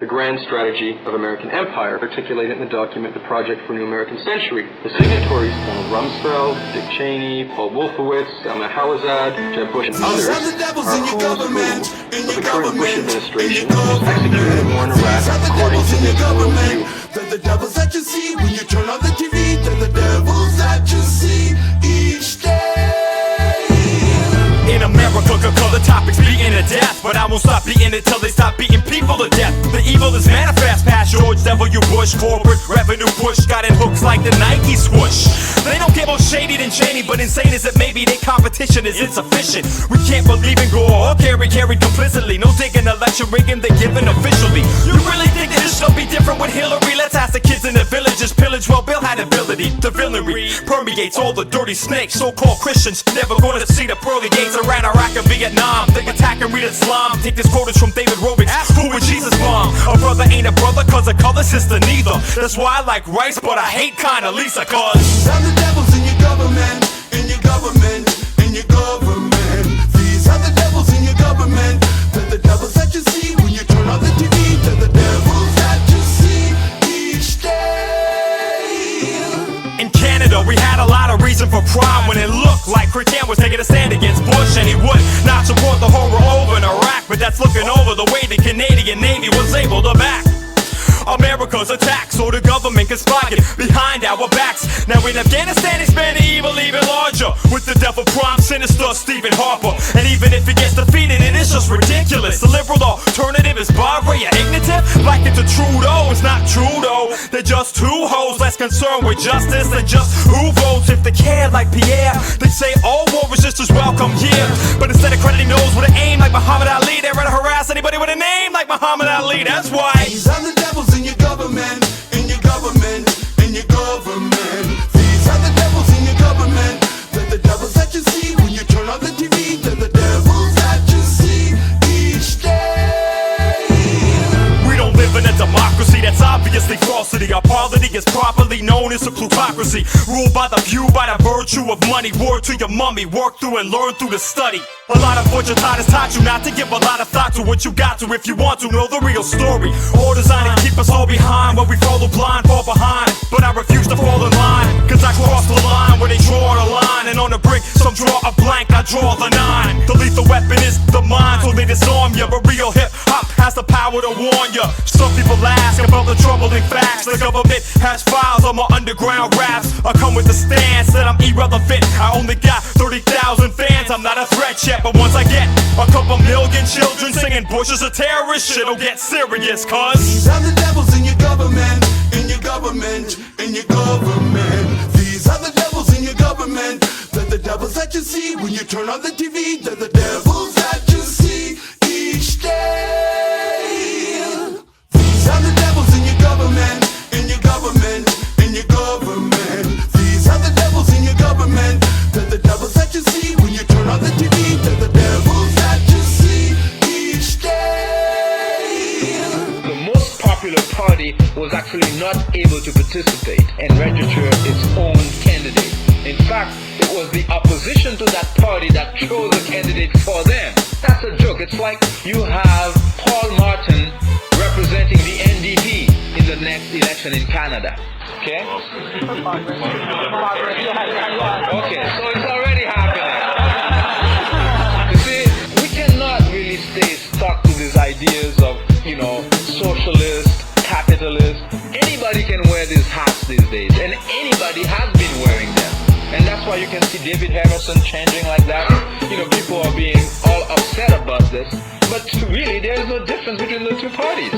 the grand strategy of American empire, articulated in the document The Project for a New American Century. The signatories, Donald Rumsfeld, Dick Cheney, Paul Wolfowitz, Selma Hawazad, Jeb Bush, and others, are who's who of the current Bush administration, who's executing the war in Iraq according to this worldview. They're the devils that you see when you turn on the TV. They're the devils that you see each day. In America, could call the topics beating to death, but I won't stop beating it till they stop beating people to death. The evil is manifest past George W. Bush. Corporate revenue push got in hooks like the Nike swoosh. They don't get more shady than Cheney, but insane as it may be, their competition is insufficient. We can't believe in Gore or Kerry carried complicitly. No digging election rigging, they given officially. You really think that this shall be different with Hillary? Let's ask the kids in the villages. Pillage, well, Bill had ability. The villainy permeates all the dirty snakes. So-called Christians never gonna see the pearly gates around Iraq and Vietnam. They attack and read Islam. Take this quote from David Robick. Who would Jesus bomb? A brother ain't a brother cause a color sister neither. That's why I like rice but I hate kinda Lisa cause I'm the devils in your government, in your government, in your government. These are the devils in your government. They're the devils that you see when you turn on the TV. They're the devils that you see each day. In Canada, we had a lot of reason for pride when it looked like Chrétien was taking a stand against Bush, and he would not support the horror over in Iraq. But that's looking over the way the Canadian Navy was able to back America's attack, so the government can spy it behind our backs. Now in Afghanistan, expand the evil even larger with the devil prime sinister Stephen Harper. And even if he gets defeated, it is just ridiculous. The liberal alternative is Barbara, you ignitive. Like it's a Trudeau, it's not Trudeau. They're just two hoes, less concerned with justice than just who votes. If they care like Pierre, they say all war resistors welcome here. But instead of crediting those with an aim like Muhammad Ali, they're ready to harass anybody with a name like Muhammad Ali. That's why these are the devils in your government, in your government, in your government. These are the devils in your government. They're the devils that you see when you turn on the TV. They're the devils that you see each day. we don't live in a democracy, that's obviously falsity. Our polity is properly known as a plutocracy, ruled by the few by the virtue of money. Word to your mummy, work through and learn through the study. A lot of what your taught has taught you not to give a lot of thought to what you got to. If you want to know the real story, all designed to keep us all behind, where we follow blind, fall behind. But I refuse to fall in line, cause I cross the line where they draw the line. And on the brick, some draw a blank, I draw the 9. The lethal weapon is the mind, so they disarm you. But real hip-hop has the power to warn you. Some people ask about the troubling facts. The government has files on my underground raps. I come with the stance that I'm irrelevant. I only got 30,000 fans, I'm not a threat yet. But once I get a couple million children singing Bush is a terrorist, shit'll get serious, cause these are the devils in your government, in your government, in your government. These are the devils in your government. They're the devils that you see when you turn on the TV. They're the devils that you see each day. These are the devils in your government, in your government, in your government. These are the devils in your government. They're the devils that you see when you turn on the TV. They're the devils that you see each day. The most popular party was actually not able to participate and register its own candidate. In fact, it was the opposition to that party that chose a candidate for them. That's a joke. It's like you have Paul Martin representing the NDP in the next election in Canada. Okay? Okay, so it's already happening. You see, we cannot really stay stuck to these ideas of, socialist, capitalist. Anybody can wear these hats these days, and anybody has been wearing them. And that's why you can see David Harrison changing like that. People are being all upset about this. But really, there's no difference between the two parties.